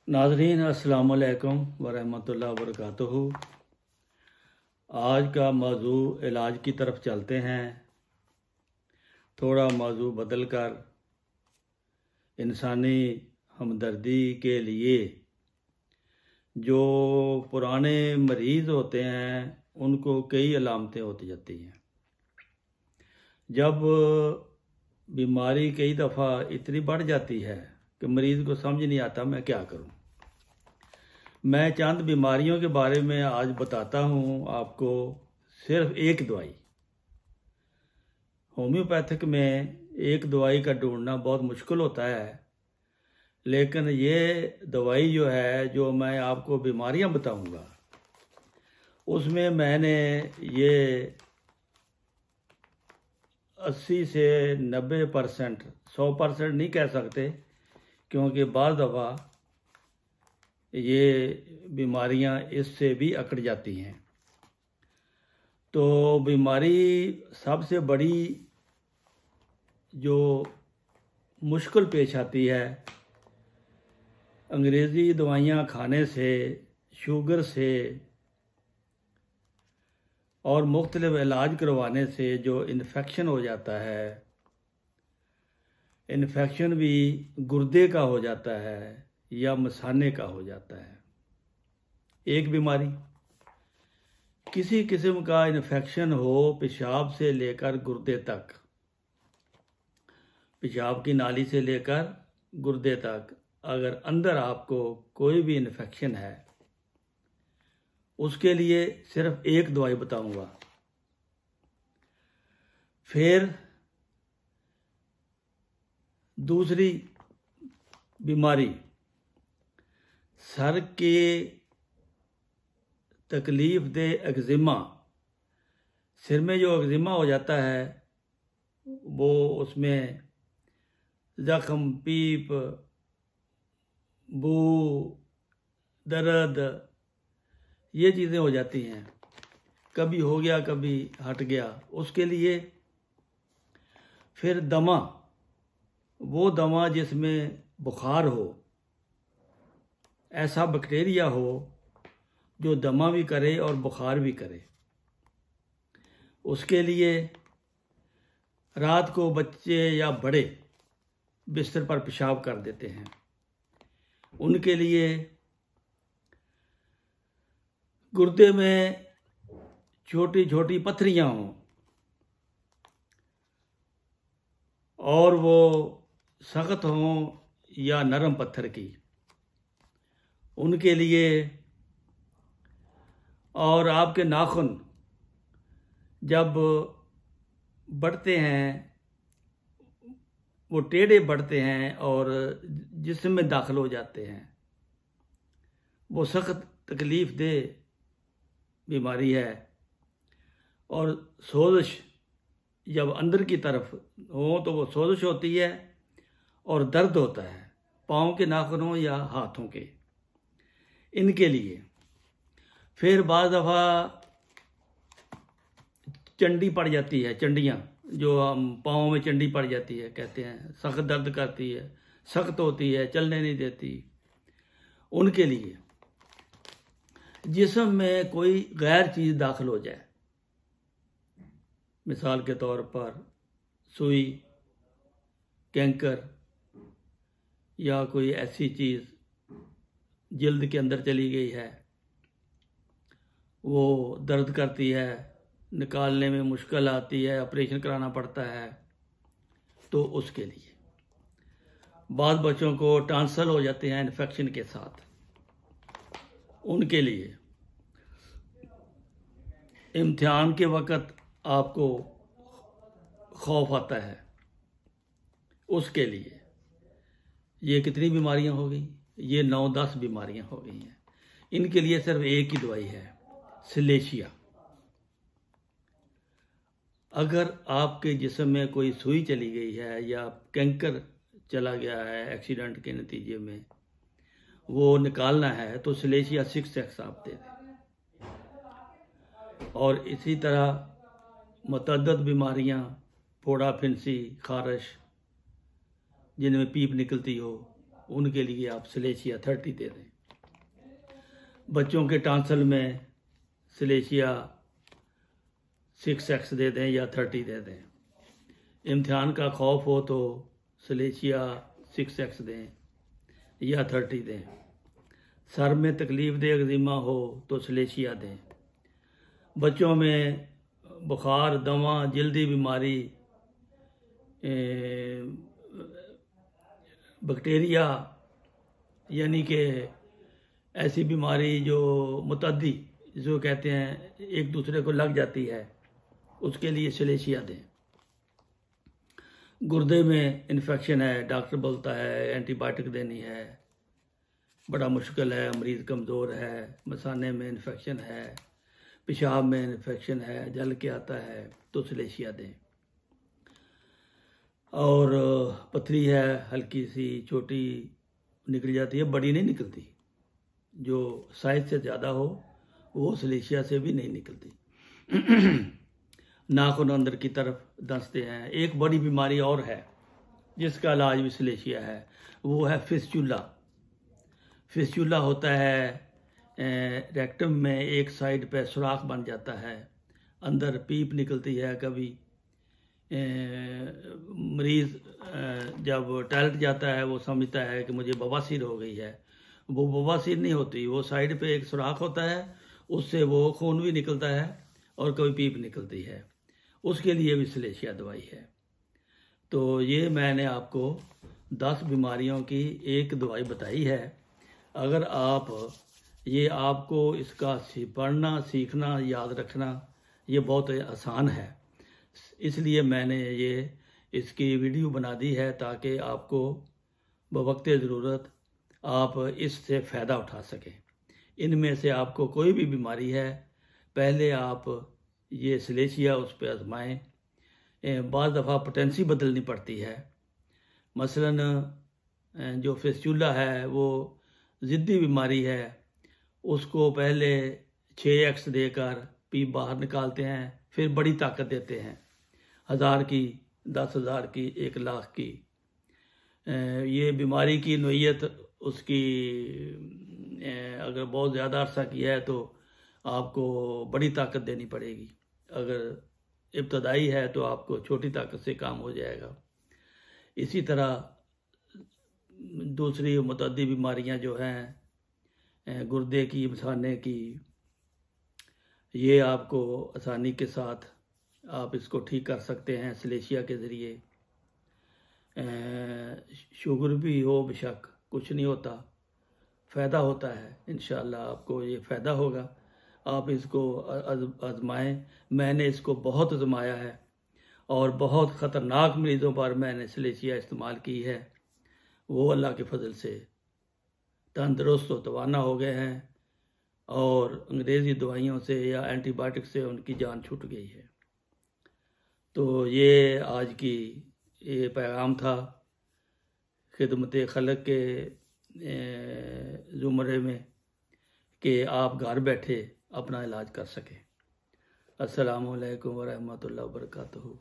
नाज़रीन अस्सलाम वालेकुम वरहमतुल्लाहि वबरकातुहू। आज का मौजू इलाज की तरफ चलते हैं। थोड़ा मौजू बदल कर इंसानी हमदर्दी के लिए जो पुराने मरीज़ होते हैं उनको कई अलामतें होती जाती हैं। जब बीमारी कई दफ़ा इतनी बढ़ जाती है कि मरीज़ को समझ नहीं आता मैं क्या करूं। मैं चंद बीमारियों के बारे में आज बताता हूं आपको। सिर्फ एक दवाई, होम्योपैथिक में एक दवाई का ढूंढना बहुत मुश्किल होता है, लेकिन ये दवाई जो है, जो मैं आपको बीमारियां बताऊंगा, उसमें मैंने ये 80 से 90%, 100% नहीं कह सकते, क्योंकि बाज़ दफ़ा ये बीमारियां इससे भी अकड़ जाती हैं। तो बीमारी सबसे बड़ी जो मुश्किल पेश आती है, अंग्रेज़ी दवाइयां खाने से, शुगर से और मुख्तलिफ इलाज करवाने से जो इन्फेक्शन हो जाता है, इन्फेक्शन भी गुर्दे का हो जाता है या मसाने का हो जाता है। एक बीमारी, किसी किस्म का इन्फेक्शन हो पेशाब से लेकर गुर्दे तक, पेशाब की नाली से लेकर गुर्दे तक, अगर अंदर आपको कोई भी इन्फेक्शन है, उसके लिए सिर्फ एक दवाई बताऊंगा। फिर दूसरी बीमारी, सर के तकलीफ दे एक्जिमा, सिर में जो एक्जिमा हो जाता है, वो उसमें ज़ख्म, पीप, बू, दर्द, ये चीज़ें हो जाती हैं। कभी हो गया कभी हट गया। उसके लिए फिर दमा, वो दमा जिसमें बुखार हो, ऐसा बैक्टीरिया हो जो दमा भी करे और बुखार भी करे। उसके लिए रात को बच्चे या बड़े बिस्तर पर पेशाब कर देते हैं, उनके लिए गुर्दे में छोटी छोटी पत्थरियां हों और वो सख्त हों या नरम पत्थर की, उनके लिए, और आपके नाखून जब बढ़ते हैं, वो टेढ़े बढ़ते हैं और जिस्म में दाखिल हो जाते हैं, वो सख्त तकलीफ दे बीमारी है। और सोजिश जब अंदर की तरफ हो तो वो सोजिश होती है और दर्द होता है, पाँव के नाखूनों या हाथों के, इनके लिए। फिर बाज़ दफ़ा चंडी पड़ जाती है, चंडियाँ जो हम पाँव में चंडी पड़ जाती है कहते हैं, सख्त दर्द करती है, सख्त होती है, चलने नहीं देती, उनके लिए। जिस्म में कोई गैर चीज़ दाखिल हो जाए, मिसाल के तौर पर सुई, कैंकर या कोई ऐसी चीज़ जल्द के अंदर चली गई है, वो दर्द करती है, निकालने में मुश्किल आती है, ऑपरेशन कराना पड़ता है, तो उसके लिए। बाद बच्चों को टॉन्सिल हो जाते हैं इन्फेक्शन के साथ, उनके लिए। इम्तिहान के वक़्त आपको खौफ आता है, उसके लिए। ये कितनी बीमारियां हो गई? ये 9-10 बीमारियां हो गई हैं। इनके लिए सिर्फ एक ही दवाई है, सिलेशिया। अगर आपके जिस्म में कोई सुई चली गई है या कैंकर चला गया है एक्सीडेंट के नतीजे में, वो निकालना है, तो सिलेशिया 6x आप दे दें। और इसी तरह मुतअद्दिद बीमारियां, फोड़ा, फिंसी, खारिश, जिनमें पीप निकलती हो, उनके लिए आप सिलेशिया 30 दे दें। बच्चों के टांसल में सिलेशिया 6x दे दें या 30 दे दें। इम्तिहान का खौफ हो तो सिलेशिया 6x दें या 30 दें। सर में तकलीफ़ दे एक्जिमा हो तो सिलेशिया दें। बच्चों में बुखार, दमा, जल्दी बीमारी, बैक्टीरिया यानी कि ऐसी बीमारी जो मुतद्दी जो कहते हैं एक दूसरे को लग जाती है, उसके लिए सिलेशिया दें। गुर्दे में इन्फेक्शन है, डॉक्टर बोलता है एंटीबायोटिक देनी है, बड़ा मुश्किल है, मरीज़ कमज़ोर है, मसाने में इन्फेक्शन है, पेशाब में इन्फेक्शन है, जल के आता है, तो सिलेशिया दें। और पथरी है, हल्की सी छोटी निकल जाती है, बड़ी नहीं निकलती, जो साइज से ज़्यादा हो वो सिलेशिया से भी नहीं निकलती। नाखून अंदर की तरफ धंसते हैं। एक बड़ी बीमारी और है जिसका इलाज भी सिलेशिया है, वो है फिस्चुला। फिस्चुला होता है रेक्टम में एक साइड पे सुराख बन जाता है, अंदर पीप निकलती है। कभी मरीज़ जब टॉयलेट जाता है वो समझता है कि मुझे बवासीर हो गई है। वो बवासीर नहीं होती, वो साइड पे एक सुराख होता है, उससे वो खून भी निकलता है और कभी पीप निकलती है। उसके लिए भी सिलेशिया दवाई है। तो ये मैंने आपको 10 बीमारियों की एक दवाई बताई है। अगर आप ये आपको इसका पढ़ना, सीखना, याद रखना ये बहुत आसान है, इसलिए मैंने ये इसकी वीडियो बना दी है ताकि आपको बवक्त ज़रूरत आप इससे फ़ायदा उठा सकें। इनमें से आपको कोई भी बीमारी है, पहले आप ये सिलेशिया उस पर आजमाएँ। बाज़ दफ़ा पोटेंसी बदलनी पड़ती है। मसलन जो फिस्चुला है वो ज़िद्दी बीमारी है, उसको पहले 6x देकर पीप बाहर निकालते हैं, फिर बड़ी ताकत देते हैं, 1000 की, 10,000 की, 1 लाख की। ये बीमारी की नोयत उसकी अगर बहुत ज़्यादा अरसा की है तो आपको बड़ी ताकत देनी पड़ेगी। अगर इब्तदाई है तो आपको छोटी ताकत से काम हो जाएगा। इसी तरह दूसरी मुतअद्दी बीमारियां जो हैं गुर्दे की, मसाने की, ये आपको आसानी के साथ आप इसको ठीक कर सकते हैं सिलेशिया के ज़रिए। शुगर भी हो बेशक, कुछ नहीं होता, फ़ायदा होता है। इंशाअल्लाह आपको ये फ़ायदा होगा। आप इसको आजमाएं। मैंने इसको बहुत आजमाया है और बहुत ख़तरनाक मरीज़ों पर मैंने सिलेशिया इस्तेमाल की है। वो अल्लाह के फजल से तंदुरुस्त व तवाना हो गए हैं और अंग्रेज़ी दवाइयों से या एंटीबायोटिक से उनकी जान छूट गई है। तो ये आज की ये पैगाम था खिदमत खलक के ज़ुमरे में कि आप घर बैठे अपना इलाज कर सकें। अस्सलामु अलैकुम व रहमतुल्लाहि व बरकातुहू।